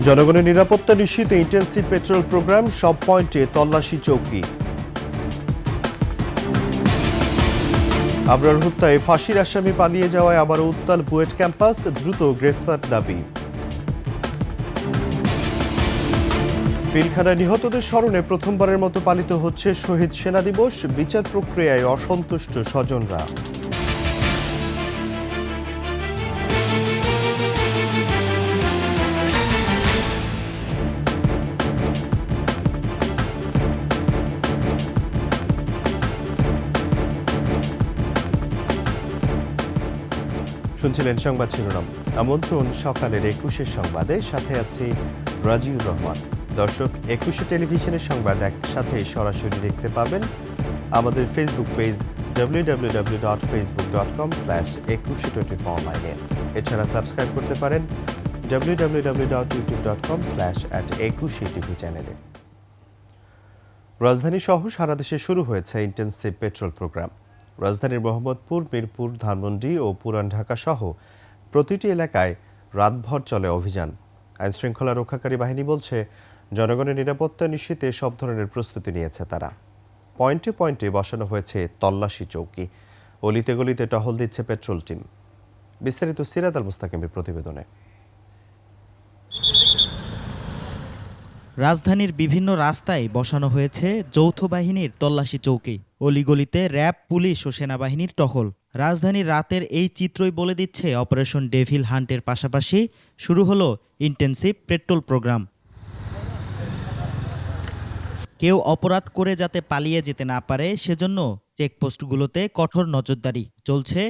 জনগণের নিরাপত্তা নিশ্চিতে intensive petrol programme, সব পয়েন্টে তল্লাশি চৌকি। আবরার হত্যায় ফাঁসির আসামি পালিয়ে যাওয়ায় আবারও উত্তাল বুয়েট ক্যাম্পাস, দ্রুত গ্রেফতার দাবি। পিলখানায় নিহতদের স্মরণে প্রথমবারের মতো পালিত হচ্ছে শহীদ সেনা দিবস, বিচার প্রক্রিয়ায় অসন্তুষ্ট স্বজনরা। শুনছিলেন সংবাদ শিরোনাম। আমন্ত্রণ সকালের ২১ সংবাদে, সাথে আছি রাজিউর রহমান। দর্শক, ২১ টেলিভিশনের সংবাদ একসাথে সরাসরি দেখতে পাবেন আমাদের ফেসবুক পেজ www.facebook.com/2124 অনলাইনে। এছাড়া সাবস্ক্রাইব করতে পারেন www.youtube.com/@21tv চ্যানেলে। রাজধানী সহ সারা দেশে শুরু হয়েছে ইন্টেন্সিভ পেট্রোল প্রোগ্রাম। রাজধানীর মোহাম্মদপুর, মিরপুর, ধানমন্ডি ও পুরান ঢাকা সহ প্রতিটি এলাকায় রাতভর চলে অভিযান। আইনশৃঙ্খলা রক্ষাকারী বাহিনী বলছে, জনগণের নিরাপত্তা নিশ্চিতে সব ধরনের প্রস্তুতি নিয়েছে তারা। পয়েন্টে পয়েন্টে বসানো হয়েছে তল্লাশি চৌকি, অলিতে গলিতে টহল দিচ্ছে পেট্রোল টিম। বিস্তারিত সিরাত আল মুস্তাকিমের প্রতিবেদনে। রাজধানীর বিভিন্ন রাস্তায় বসানো হয়েছে যৌথ বাহিনীর তল্লাশি চৌকি, অলিগলিতে র্যাব, পুলিশ ও সেনাবাহিনীর টহল। রাজধানীর রাতের এই চিত্রই বলে দিচ্ছে অপারেশন ডেভিল হান্টের পাশাপাশি শুরু হলো ইন্টেন্সিভ পেট্রোল প্রোগ্রাম। কেউ অপরাধ করে যাতে পালিয়ে যেতে না পারে সেজন্য চেকপোস্টগুলোতে কঠোর নজরদারি চলছে।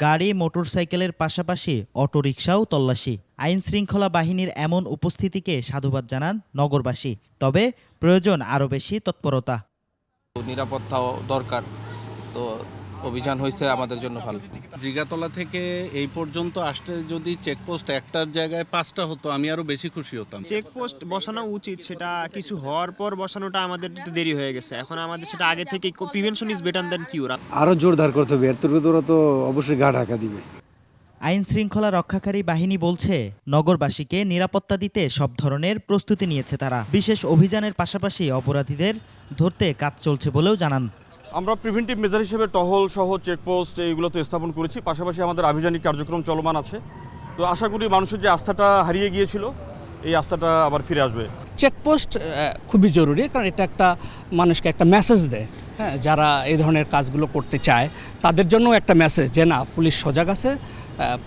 গাড়ি, মোটরসাইকেলের পাশাপাশি অটোরিকশাও তল্লাশি। আইন শৃঙ্খলা বাহিনীর এমন উপস্থিতিকে সাধুবাদ জানান নগরবাসী, তবে প্রয়োজন আরও বেশি তৎপরতা। নিরাপত্তাও দরকার, তো অভিযান হয়েছে আমাদের জন্য ভালো। জিগাতলা থেকে এই পর্যন্ত আসতে যদি চেকপোস্ট একটার জায়গায় 5টা হতো, আমি আরো বেশি খুশি হতাম। চেকপোস্ট বসানো উচিত, সেটা কিছু হওয়ার পর বসানোটা আমাদের একটু দেরি হয়ে গেছে। এখন আমাদের সেটা আগে থেকে প্রিভেনশন ইজ বেটার দ্যান কিউর। আরো জোরদার করতে হবে, এর তো অবশ্যই গা ঢাকা দিবে। আইন শৃঙ্খলা রক্ষাকারী বাহিনী বলছে, নগরবাসীকে নিরাপত্তা দিতে সব ধরনের প্রস্তুতি নিয়েছে তারা। বিশেষ অভিযানের পাশাপাশি অপরাধীদের ধরতে কাজ চলছে বলেও জানান। আমরা প্রিভেন্টিভ মেজার হিসেবে টহল সহ চেকপোস্ট এইগুলো তো স্থাপন করেছি, পাশাপাশি আমাদের আভিযানিক কার্যক্রম চলমান আছে। তো আশা করি মানুষের যে আস্থাটা হারিয়ে গিয়েছিল, এই আস্থাটা আবার ফিরে আসবে। চেকপোস্ট খুবই জরুরি, কারণ এটা একটা মানুষকে একটা মেসেজ দেয়, হ্যাঁ, যারা এই ধরনের কাজগুলো করতে চায় তাদের জন্য একটা মেসেজ যে না, পুলিশ সজাগ আছে,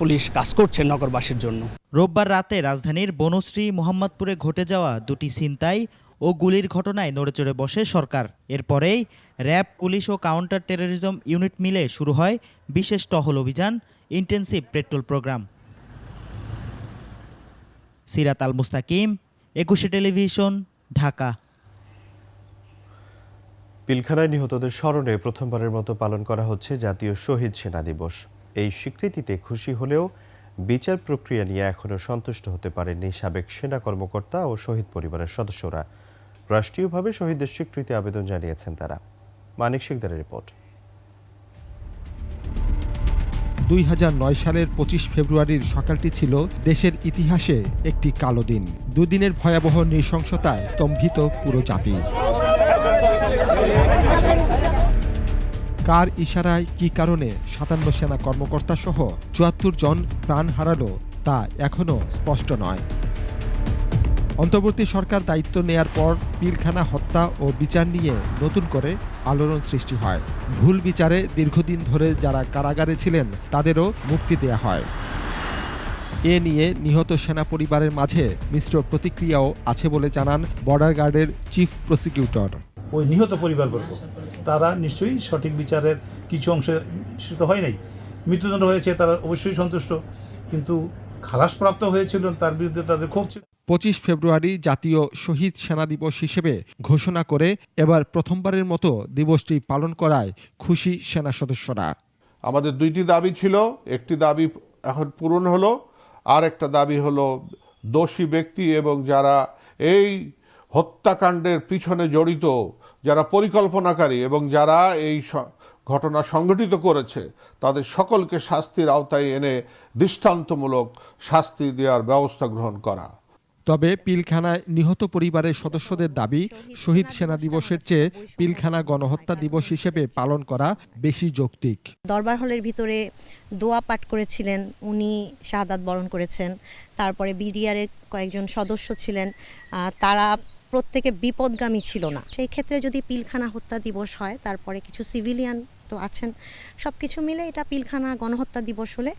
পুলিশ কাজ করছে নগরবাসীর জন্য। রোববার রাতে রাজধানীর বনশ্রী, মোহাম্মদপুরে ঘটে যাওয়া দুটি ছিনতাই ও গুলির ঘটনায় নড়েচড়ে বসে সরকার। এরপরেই র্যাব, পুলিশ ও কাউন্টার টেরোরিজম ইউনিট মিলে শুরু হয় বিশেষ টহল অভিযান, ইন্টেন্সিভ পেট্রোল প্রোগ্রাম। সিরাত আল মুস্তাকিম, ২১ টেলিভিশন, ঢাকা। পিলখানায় নিহতদের স্মরণে প্রথমবারের মতো পালন করা হচ্ছে জাতীয় শহীদ সেনা দিবস। এই স্বীকৃতিতে খুশি হলেও বিচার প্রক্রিয়া নিয়ে এখনও সন্তুষ্ট হতে পারেননি সাবেক সেনা কর্মকর্তা ও শহীদ পরিবারের সদস্যরা। রাষ্ট্রীয়ভাবে শহীদদের স্বীকৃতি আবেদন জানিয়েছেন তারা। মানিক শিকদারের রিপোর্ট। ২০০৯ সালের ২৫ ফেব্রুয়ারির সকালটি ছিল দেশের ইতিহাসে একটি কালো দিন। দুদিনের ভয়াবহ নৃশংসতায় স্তম্ভিত পুরো জাতি। কার ইশারায়, কি কারণে ৫৭ সেনা কর্মকর্তা সহ ৭৪ জন প্রাণ হারালো তা এখনও স্পষ্ট নয়। অন্তর্বর্তী সরকার দায়িত্ব নেয়ার পর পিলখানা হত্যা ও বিচার নিয়ে নতুন করে আলোড়ন সৃষ্টি হয়। ভুল বিচারে দীর্ঘদিন ধরে যারা কারাগারে ছিলেন তাদেরও মুক্তি দেয়া হয়। এ নিয়ে নিহত সেনা পরিবারের মাঝে মিশ্র প্রতিক্রিয়াও আছে বলে জানান বর্ডার গার্ডের চিফ প্রসিকিউটর। ওই নিহত পরিবারবর্গ তারা নিশ্চয়ই সঠিক বিচারের কিছু অংশে হয় নাই, মৃত্যুদণ্ড হয়েছে, তারা অবশ্যই সন্তুষ্ট, কিন্তু খালাসপ্রাপ্ত হয়েছিল তার বিরুদ্ধে তাদের ক্ষোভ ছিল। ২৫ ফেব্রুয়ারি জাতীয় শহীদ সেনা দিবস হিসেবে ঘোষণা করে এবার প্রথমবারের মতো দিবসটি পালন করায় খুশি সেনা সদস্যরা। আমাদের দুইটি দাবি ছিল, একটি দাবি এখন পূরণ হলো, আর একটা দাবি হলো দোষী ব্যক্তি এবং যারা এই হত্যাকাণ্ডের পিছনে জড়িত, যারা পরিকল্পনাকারী এবং যারা এই ঘটনা সংঘটিত করেছে তাদের সকলকে শাস্তির আওতায় এনে দৃষ্টান্তমূলক শাস্তি দেওয়ার ব্যবস্থা গ্রহণ করা। তবে পিলখানায় নিহত পরিবারের সদস্যদের দাবি, শহীদ সেনা দিবসের চেয়ে পিলখানা গণহত্যা দিবস হিসেবে পালন করা বেশি যৌক্তিক। দরবার হলের ভিতরে দোয়া পাঠ করেছিলেন, উনি শাহাদাত বরণ করেছেন। তারপরে বিডিআরের কয়েকজন সদস্য ছিলেন, তারা প্রত্যেকে বিপদগামী ছিল না। সেই ক্ষেত্রে যদি পিলখানা হত্যা দিবস হয়, তারপরে কিছু সিভিলিয়ান তো আছেন, সব কিছু মিলে এটা পিলখানা গণহত্যা দিবস হলে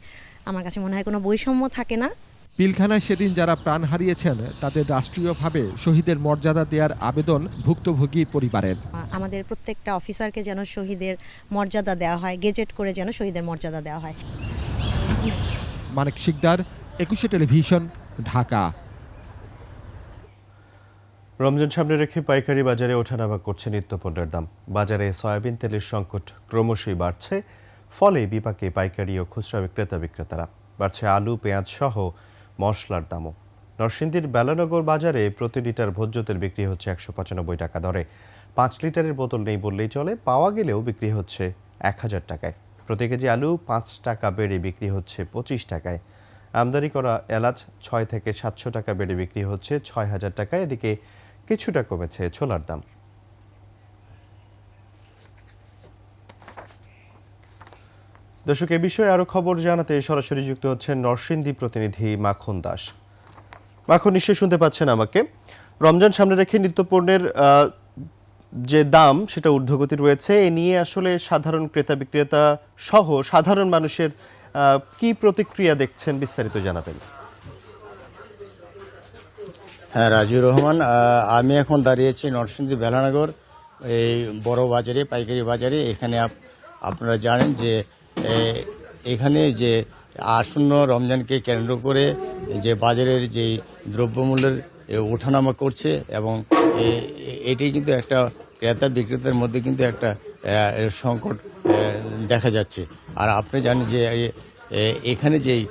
আমার কাছে মনে হয় কোনো বৈষম্য থাকে না। পিলখানায় সেদিন যারা প্রাণ হারিয়েছেন তাদের রাষ্ট্রীয়ভাবে শহীদের মর্যাদা দেওয়ার আবেদন ভুক্তভোগী পরিবারের। আমাদের প্রত্যেকটা অফিসারকে যেন শহীদের মর্যাদা দেওয়া হয়, গেজেট করে যেন শহীদের মর্যাদা দেওয়া হয়। মানিক শিকদার, 21 টেলিভিশন, ঢাকা। রমজান সামনে রেখে পাইকারি বাজারে ওঠানামা করছে নিত্যপণ্যের দাম। বাজারে সয়াবিন তেলের সংকট ক্রমশই বাড়ছে, ফলে বিপাকে পাইকারি ও খুচরা বিক্রেতারা। বাড়ছে আলু, পেঁয়াজ সহ মশলার দামও। নরসিংদীর বেলানগর বাজারে প্রতি লিটার ভোজ্য তেল বিক্রি হচ্ছে 195 টাকা দরে। 5 লিটারের বোতল নেই বললেই চলে, পাওয়া গেলেও বিক্রি হচ্ছে 1000 টাকায়। প্রতি কেজি আলু 5 টাকা বেড়ে বিক্রি হচ্ছে 25 টাকায়। আমদানি করা এলাচ 6 থেকে 700 টাকা বেড়ে বিক্রি হচ্ছে 6000 টাকায়। এদিকে কিছুটা কমেছে ছোলার দাম। দর্শক, এ বিষয়ে আরো খবর জানাতে সরাসরি যুক্ত হচ্ছেন নরসিংদী প্রতিনিধি মাখন দাস। মাখন, নিশ্চয়ই শুনতে পাচ্ছেন আমাকে। রমজান সামনে রেখে নিত্যপণ্যের যে দাম সেটা ঊর্ধ্বগতি রয়েছে, এ নিয়ে আসলে সাধারণ ক্রেতা বিক্রেতা সহ সাধারণ মানুষের কি প্রতিক্রিয়া দেখছেন, বিস্তারিত জানাবেন। হ্যাঁ, রাজিউর রহমান। আমি এখন দাঁড়িয়েছি নরসিংদী বেলানগর এই বড় বাজারে, পাইকারি বাজারে। এখানে আপনারা জানেন যে এখানে যে আসন্ন রমজানকে কেন্দ্র করে যে বাজারের যে দ্রব্যমূল্যের ওঠানামা করছে, এবং এটি কিন্তু একটা ক্রেতা বিক্রেতার মধ্যে কিন্তু একটা সংকট দেখা যাচ্ছে। আর আপনি জানেন যে এখানে যেই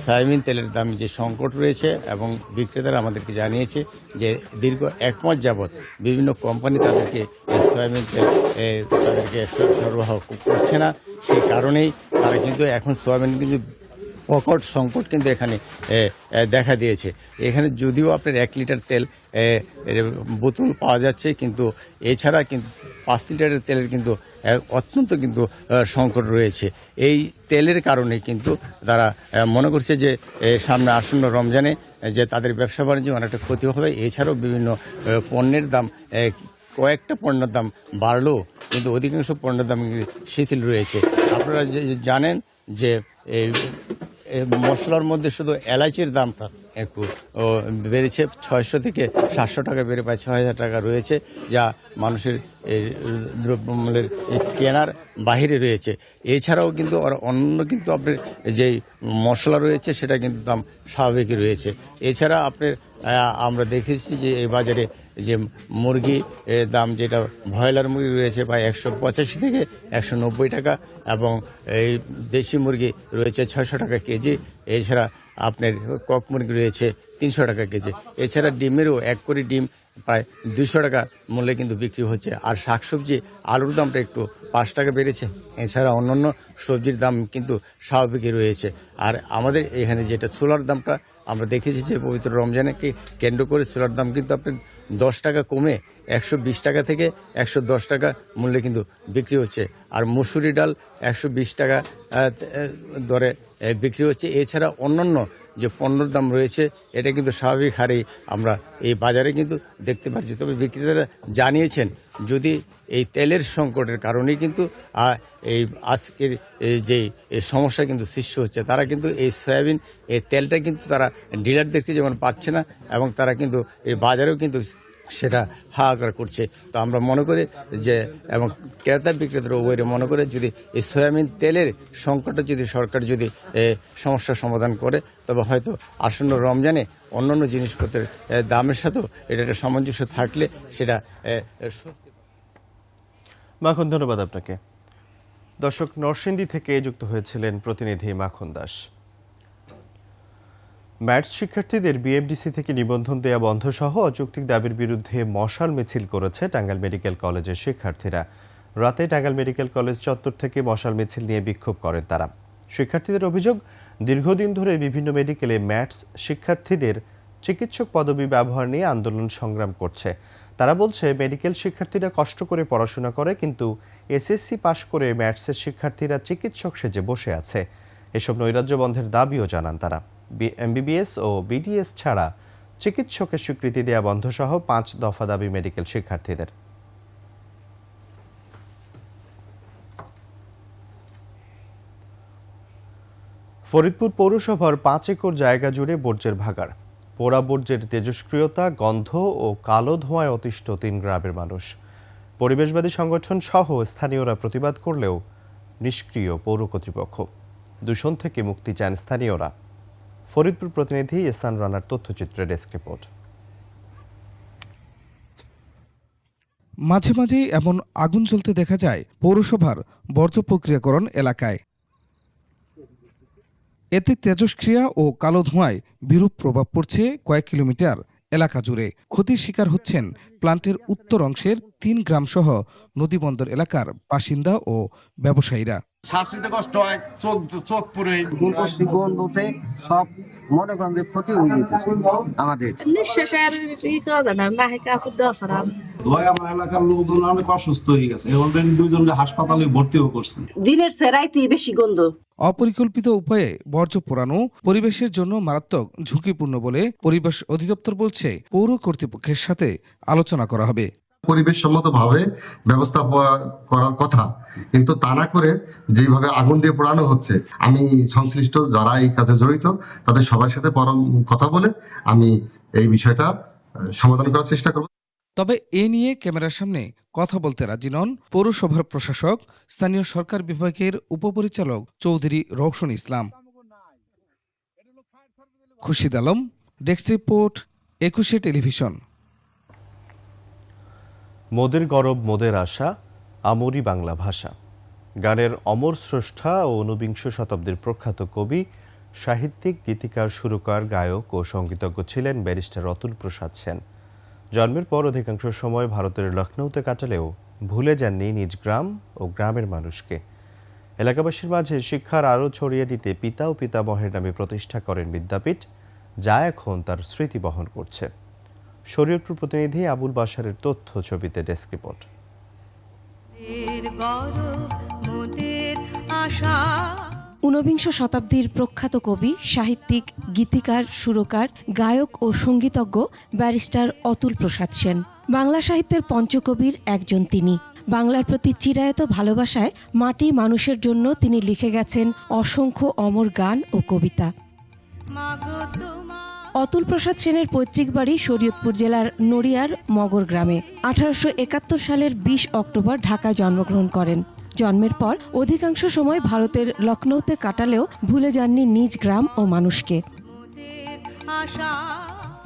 সয়াবিন তেলের দাম যে সংকট রয়েছে, এবং বিক্রেতারা আমাদেরকে জানিয়েছে যে দীর্ঘ 1 মাস যাবৎ বিভিন্ন কোম্পানি তাদেরকে সয়াবিন তেল তাদেরকে সরবরাহ করছে না। সেই কারণেই তারা কিন্তু এখন সয়াবিন কিন্তু প্রকট সংকট কিন্তু এখানে দেখা দিয়েছে। এখানে যদিও আপনার 1 লিটার তেল বোতল পাওয়া যাচ্ছে, কিন্তু এছাড়া কিন্তু 5 লিটারের তেলের কিন্তু অত্যন্ত কিন্তু সংকট রয়েছে। এই তেলের কারণে কিন্তু তারা মনে করছে যে সামনে আসন্ন রমজানে যে তাদের ব্যবসা বাণিজ্য অনেকটা ক্ষতি হবে। এছাড়াও বিভিন্ন পণ্যের দাম, কয়েকটা পণ্যের দাম বাড়লেও কিন্তু অধিকাংশ পণ্যের দাম শিথিল রয়েছে। আপনারা জানেন যে মশলার মধ্যে শুধু এলাচির দামটা একটু বেড়েছে, 600 থেকে 700 টাকা বেড়ে প্রায় 6000 টাকা রয়েছে, যা মানুষের দ্রব্যমূল্যের কেনার বাহিরে রয়েছে। এছাড়াও কিন্তু অন্য কিন্তু আপনার যেই মশলা রয়েছে সেটা কিন্তু দাম স্বাভাবিকই রয়েছে। এছাড়া আপনার আমরা দেখেছি যে এই বাজারে যে মুরগি দাম, যেটা ব্রয়লার মুরগি রয়েছে প্রায় 185 থেকে 190 টাকা, এবং এই দেশি মুরগি রয়েছে 600 টাকা কেজি। এছাড়া আপনার কক মুরগি রয়েছে 300 টাকা কেজি। এছাড়া ডিমেরও 1 কোটি ডিম প্রায় 200 টাকা মূল্যে কিন্তু বিক্রি হচ্ছে। আর শাকসবজি, আলুর দামটা একটু 5 টাকা বেড়েছে। এছাড়া অন্যান্য সবজির দাম কিন্তু স্বাভাবিকই রয়েছে। আর আমাদের এখানে যেটা ছোলার দামটা আমরা দেখেছি যে পবিত্র রমজানকে কেন্দ্র করে ছোলার দাম কিন্তু আপনার 10 টাকা কমে 120 টাকা থেকে 110 টাকা মূল্যে কিন্তু বিক্রি হচ্ছে। আর মসুরি ডাল 120 টাকা দরে বিক্রি হচ্ছে। এছাড়া অন্যান্য যে পণ্যের দাম রয়েছে এটা কিন্তু স্বাভাবিক হারেই আমরা এই বাজারে কিন্তু দেখতে পাচ্ছি। তবে বিক্রেতারা জানিয়েছেন যদি এই তেলের সংকটের কারণেই কিন্তু এই আজকের যে সমস্যা কিন্তু সৃষ্টি হচ্ছে, তারা কিন্তু এই সয়াবিন এই তেলটা কিন্তু তারা ডিলারদেরকে যেমন পাচ্ছে না, এবং তারা কিন্তু এই বাজারেও কিন্তু সেটা হাহাকার করছে। তো আমরা মনে করি যে, এবং ক্রেতা বিক্রেতারা উভয় মনে করে, যদি এই সয়াবিন তেলের সংকটটা যদি সরকার যদি সমস্যার সমাধান করে, তবে হয়তো আসন্ন রমজানে অন্যান্য জিনিসপত্রের দামের সাথেও এটা একটা সামঞ্জস্য থাকলে সেটা স্বস্তি। মাখন, ধন্যবাদ আপনাকে। দর্শক, নরসিংদী থেকে যুক্ত হয়েছিলেন প্রতিনিধি মাখন দাস। ম্যাটস শিক্ষার্থীদের বিএমডিসি থেকে নিবন্ধন দেয়া বন্ধ সহ অযৌক্তিক দাবির বিরুদ্ধে মশাল মিছিল করেছে টাঙ্গাইল মেডিকেল কলেজের শিক্ষার্থীরা। রাতে টাঙ্গাইল মেডিকেল কলেজ চত্বর থেকে মশাল মিছিল নিয়ে বিক্ষোভ করেন তারা। শিক্ষার্থীদের অভিযোগ, দীর্ঘদিন ধরে বিভিন্ন মেডিকেলে ম্যাটস শিক্ষার্থীদের চিকিৎসক পদবি ব্যবহার নিয়ে আন্দোলন সংগ্রাম করছে। তারা বলছে মেডিকেল শিক্ষার্থীরা কষ্ট করে পড়াশোনা করে, কিন্তু এসএসসি পাশ করে ম্যাথসের শিক্ষার্থীরা চিকিৎসক সেজে বসে আছে। এসব নৈরাজ্য বন্ধের দাবিও জানান তারা। এমবিবিএস ও বিডিএস ছাড়া চিকিৎসকের স্বীকৃতি দেওয়া বন্ধ সহ 5 দফা দাবি মেডিকেল শিক্ষার্থীদের। ফরিদপুর পৌরসভার 5 একর জায়গা জুড়ে বর্জ্যের ভাগাড়। পোড়া বর্জ্যের তেজস্ক্রিয়তা, গন্ধ ও কালো ধোঁয়ায় অতিষ্ঠ 3 গ্রামের মানুষ। পরিবেশবাদী সংগঠন সহ স্থানীয়রা প্রতিবাদ করলেও নিষ্ক্রিয় পৌর কর্তৃপক্ষ। দূষণ থেকে মুক্তি চান স্থানীয়রা। ফরিদপুর প্রতিনিধি এহসান রানার তথ্যচিত্রে ডেস্ক রিপোর্ট। মাঝে মাঝে এমন আগুন জ্বলতে দেখা যায় পৌরসভার বর্জ্য প্রক্রিয়াকরণ এলাকায়। এতে তেজস্ক্রিয়া ও কালো ধোঁয়ায় বিরূপ প্রভাব পড়ছে কয়েক কিলোমিটার এলাকা জুড়ে। ক্ষতির শিকার হচ্ছেন প্লান্টের উত্তর অংশের 3 গ্রাম সহ নদীবন্দর এলাকার বাসিন্দা ও ব্যবসায়ীরা। শ্বাস নিতে কষ্ট হয়, চোখ পুরে গন্ধতে সব মনে করেন যে ক্ষতি হয়ে যেতেছে আমাদের। নিঃশ্বাসের আমার এলাকার লোকজন অনেক অসুস্থ হয়ে গেছে, অলরেডি 2 জনকে হাসপাতালে ভর্তিও করছে। দিনের সেরাইতে বেশি গন্ধ। অপরিকল্পিত উপায়ে বর্জ্য পোড়ানো পরিবেশের জন্য মারাত্মক ঝুঁকিপূর্ণ বলে পরিবেশ অধিদপ্তর বলছে। পৌর কর্তৃপক্ষের সাথে আলোচনা করা হবে। পরিবেশ সম্মতভাবে ব্যবস্থা করার কথা, কিন্তু তা না করে যেভাবে আগুন দিয়ে পোড়ানো হচ্ছে, আমি সংশ্লিষ্ট যারা এই কাজে জড়িত তাদের সবার সাথে কথা বলে আমি এই বিষয়টা সমাধান করার চেষ্টা করব। তবে এ নিয়ে ক্যামেরার সামনে কথা বলতে রাজি নন পৌরসভার প্রশাসক, স্থানীয় সরকার বিভাগের উপপরিচালক Chowdhury Roushan Islam. Khurshid Alam, desk report, 21 Television. মোদের গরব মোদের আশা, আমরি বাংলা ভাষা। গানের অমর স্রষ্টা ও ঊনবিংশ শতাব্দীর প্রখ্যাত কবি, সাহিত্যিক, গীতিকার, সুরকার, গায়ক ও সঙ্গীতজ্ঞ ছিলেন ব্যারিস্টার অতুল প্রসাদ সেন। জন্মের পর অধিকাংশ সময় ভারতের লখনৌতে কাটালেও ভুলে যাননি নিজ গ্রাম ও গ্রামের মানুষকে। এলাকাবাসীর মাঝে শিক্ষার আরও ছড়িয়ে দিতে পিতা ও পিতামহের নামে প্রতিষ্ঠা করেন বিদ্যাপীঠ, যা এখন তার স্মৃতি বহন করছে। শরীয়তপুর প্রতিনিধি আবুল বাশারের তথ্য ছবিতে ডেস্ক রিপোর্ট। ঊনবিংশ শতাব্দীর প্রখ্যাত কবি, সাহিত্যিক, গীতিকার, সুরকার, গায়ক ও সঙ্গীতজ্ঞ ব্যারিস্টার অতুল প্রসাদ সেন বাংলা সাহিত্যের পঞ্চকবির একজন তিনি। বাংলার প্রতি চিরায়ত ভালোবাসায় মাটি মানুষের জন্য তিনি লিখে গেছেন অসংখ্য অমর গান ও কবিতা। অতুল প্রসাদ সেনের পৈতৃক বাড়ি শরীয়তপুর জেলার নড়িয়ার মগর গ্রামে। 1871 সালের 20 অক্টোবর ঢাকায় জন্মগ্রহণ করেন। জন্মের পর অধিকাংশ সময় ভারতের লখনৌতে কাটালেও ভুলে যাননি নিজ গ্রাম ও মানুষকে।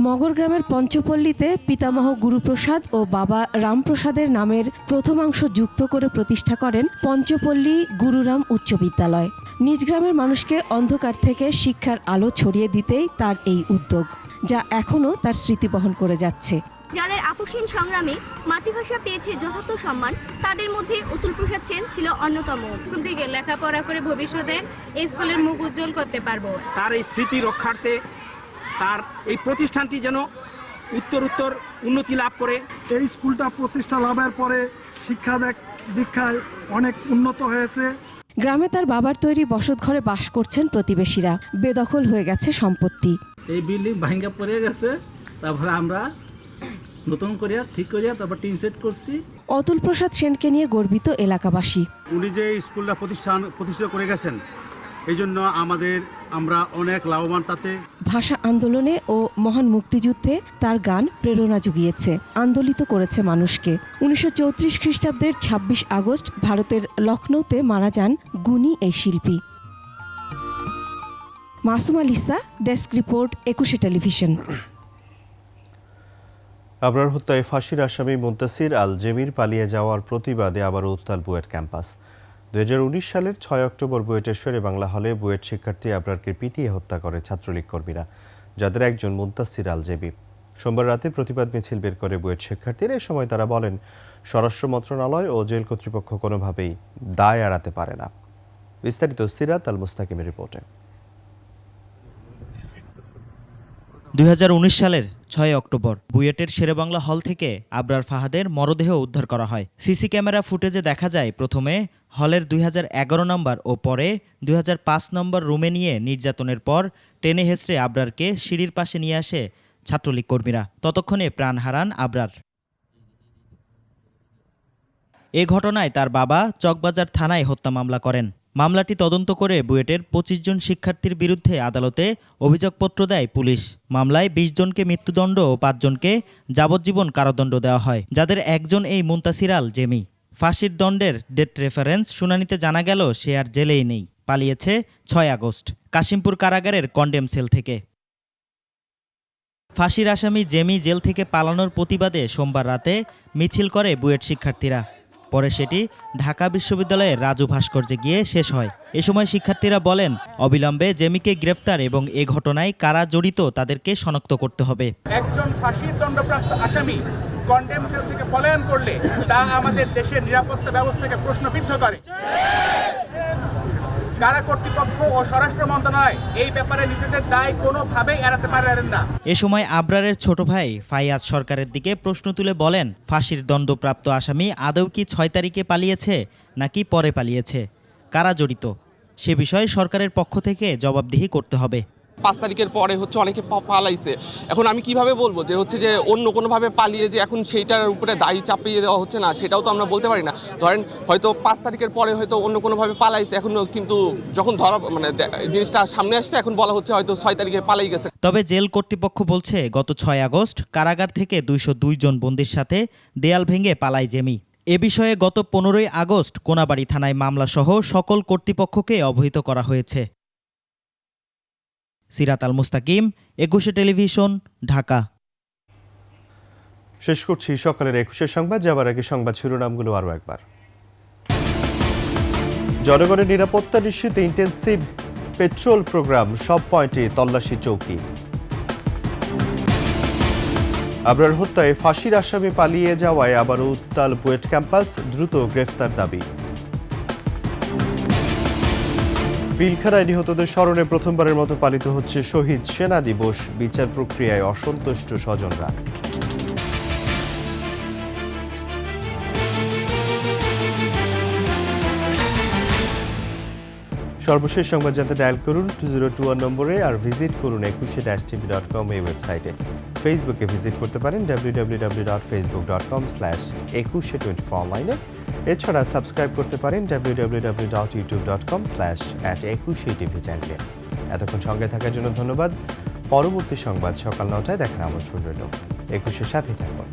মগর গ্রামের পঞ্চপল্লীতে পিতামহ গুরুপ্রসাদ ও বাবা রামপ্রসাদের নামের প্রথমাংশ যুক্ত করে প্রতিষ্ঠা করেন পঞ্চপল্লী গুরুরাম উচ্চ বিদ্যালয়। নিজ গ্রামের মানুষকে অন্ধকার থেকে শিক্ষার আলো ছড়িয়ে দিতেই তার এই উদ্যোগ, যা এখনও তার স্মৃতি বহন করে যাচ্ছে। যাদের আপসহীন সংগ্রামে মাতৃভাষা পেয়েছে যথার্থ সম্মান, তাদের মধ্যে অতুল প্রসাদ সেন ছিল অন্যতম। স্কুল থেকে লেখাপড়া করে ভবিষ্যতে এই স্কুলের মুখ উজ্জ্বল করতে পারবো। তার এই স্মৃতি রক্ষার্থে তার এই প্রতিষ্ঠানটি যেন উত্তর উন্নতি লাভ করে। এই স্কুলটা প্রতিষ্ঠা লাভের পরে শিক্ষা দীক্ষায় অনেক উন্নত হয়েছে। গ্রামে তার বাবার তৈরি বসতঘরে বাস করছেন প্রতিবেশীরা। বেদখল হয়ে গেছে সম্পত্তি। এই বিল্ডিং ভাঙা পড়ে গেছে, তারপরে আমরা নতুন করিয়া ঠিক করিয়া তারপর টিন সেট করছি। অতুল প্রসাদ সেনকে নিয়ে গর্বিত এলাকাবাসী। উনি যে স্কুলটা প্রতিষ্ঠিত করে গেছেন, এই জন্য আমরা অনেক লাভবান তাতে। ভাষা আন্দোলনে ও মহান মুক্তিযুদ্ধে তার গান প্রেরণা জুগিয়েছে, আন্দোলিত করেছে মানুষকে। 1934 খ্রিস্টাব্দের 26 আগস্ট ভারতের লখনৌতে মারা যান গুণী এই শিল্পী। Masuma Lisa, desk report, 21 television. Abrar হত্যায় ফাঁসির আসামি মুন্তাসির আল জেমির পালিয়ে যাওয়ার প্রতিবাদে আবারও উত্তাল বুয়েট ক্যাম্পাস। 2019 সালের 6 অক্টোবর বুয়েটের শেরে বাংলা হলে বুয়েট শিক্ষার্থী আবরারকে পিটিয়ে হত্যা করে ছাত্রলীগ কর্মীরা, যাদের একজন মুন্তাসির আল জেমি। সোমবার রাতে প্রতিবাদ মিছিল বের করে বুয়েট শিক্ষার্থীরা। এ সময় তারা বলেন, স্বরাষ্ট্র মন্ত্রণালয় ও জেল কর্তৃপক্ষ কোনোভাবেই দায় এড়াতে পারে না। বিস্তারিত সিরাত আল মুস্তাকিমের রিপোর্টে। 2019 সালের 6 অক্টোবর বুয়েটের শেরেবাংলা হল থেকে আবরার ফাহাদের মরদেহ উদ্ধার করা হয়। সিসি ক্যামেরা ফুটেজে দেখা যায় প্রথমে হলের 2011 নম্বর ও পরে 2005 নম্বর রুমে নিয়ে নির্যাতনের পর টেনে হেঁচড়ে আবরারকে সিঁড়ির পাশে নিয়ে আসে ছাত্রলীগ কর্মীরা। ততক্ষণে প্রাণ হারান আবরার। এ ঘটনায় তার বাবা চকবাজার থানায় হত্যা মামলা করেন। মামলাটি তদন্ত করে বুয়েটের 25 জন শিক্ষার্থীর বিরুদ্ধে আদালতে অভিযোগপত্র দেয় পুলিশ। মামলায় 20 জনকে মৃত্যুদণ্ড ও 5 জনকে যাবজ্জীবন কারাদণ্ড দেওয়া হয়, যাদের একজন এই মুন্তাসির আল জেমি। ফাঁসির দণ্ডের ডেট রেফারেন্স শুনানিতে জানা গেল সে আর জেলেই নেই, পালিয়েছে 6 আগস্ট কাশিমপুর কারাগারের কন্ডেম সেল থেকে। ফাঁসির আসামি জেমি জেল থেকে পালানোর প্রতিবাদে সোমবার রাতে মিছিল করে বুয়েট শিক্ষার্থীরা। পরে সেটি ঢাকা বিশ্ববিদ্যালয়ের রাজু ভাস্কর্যে গিয়ে শেষ হয়। এ সময় শিক্ষার্থীরা বলেন, অবিলম্বে জেমিকে গ্রেফতার এবং এ ঘটনায় কারা জড়িত তাদেরকে শনাক্ত করতে হবে। একজন ফাঁসির দণ্ডপ্রাপ্ত আসামি কন্ডেম সেল থেকে পলায়ন করলে তা আমাদের দেশের নিরাপত্তা ব্যবস্থাকে প্রশ্নবিদ্ধ করে। কারা কর্তৃপক্ষ ও স্বরাষ্ট্র মন্ত্রণালয় এই ব্যাপারে নিজেদের দায় কোনোভাবেই এড়াতে পারেন না। এ সময় আবরারের ছোট ভাই ফাইয়াজ সরকারের দিকে প্রশ্ন তুলে বলেন, ফাঁসির দণ্ডপ্রাপ্ত আসামি আদৌ কি 6 তারিখে পালিয়েছে নাকি পরে পালিয়েছে, কারা জড়িত সে বিষয়ে সরকারের পক্ষ থেকে জবাবদিহি করতে হবে। 5 তারিখের পরে অনেকে পালাইছে। এখন আমি কিভাবে বলবো যে যে অন্য কোনোভাবে পালিয়ে যে এখন সেইটার উপরে দায়ী চাপিয়ে দেওয়া হচ্ছে না, সেটাও তো আমরা বলতে পারি না। ধরেন হয়তো 5 তারিখের পরে হয়তো অন্য কোনোভাবে পালাইছে, এখন কিন্তু যখন ধরা জিনিসটা সামনে আসছে এখন বলা হচ্ছে হয়তো 6 তারিখে পালাই গেছে। তবে জেল কর্তৃপক্ষ বলছে গত 6 আগস্ট কারাগার থেকে 202 জন বন্দীর সাথে দেয়াল ভেঙে পালায় জেমি। এ বিষয়ে গত 15 আগস্ট কোনাবাড়ি থানায় মামলাসহ সকল কর্তৃপক্ষকে অবহিত করা হয়েছে। সিরাত আল মুস্তাকিম, 21 টেলিভিশন, ঢাকা। শেষ করছি সকালের 21 সংবাদ। যাবার আগে সংবাদ শিরোনামগুলো আরও একবার। জনগণের নিরাপত্তা নিশ্চিতে ইন্টেন্সিভ পেট্রোল প্রোগ্রাম, সব পয়েন্টে তল্লাশি চৌকি। আবরার হত্যায় ফাঁসির আসামি পালিয়ে যাওয়ায় আবারও উত্তাল বুয়েট ক্যাম্পাস, দ্রুত গ্রেফতার দাবি। পিলখানায় নিহতদের স্মরণে প্রথমবারের মতো পালিত হচ্ছে শহীদ সেনা দিবস, বিচার প্রক্রিয়ায় অসন্তুষ্ট স্বজনরা। সর্বশেষ সংবাদ জানতে ডায়াল করুন 2021 নম্বরে আর ভিজিট করুন 21-tv.com এই ওয়েবসাইটে। ফেসবুকে ভিজিট করতে পারেন www.facebook.com/2124 অনলাইনে। এছাড়া সাবস্ক্রাইব করতে পারেন www.youtube.com/@21tv চ্যানেলে। এতক্ষণ সঙ্গে থাকার জন্য ধন্যবাদ। পরবর্তী সংবাদ সকাল 9টায় দেখার আমন্ত্রণ রইল। 21-এর সাথে থাকুন।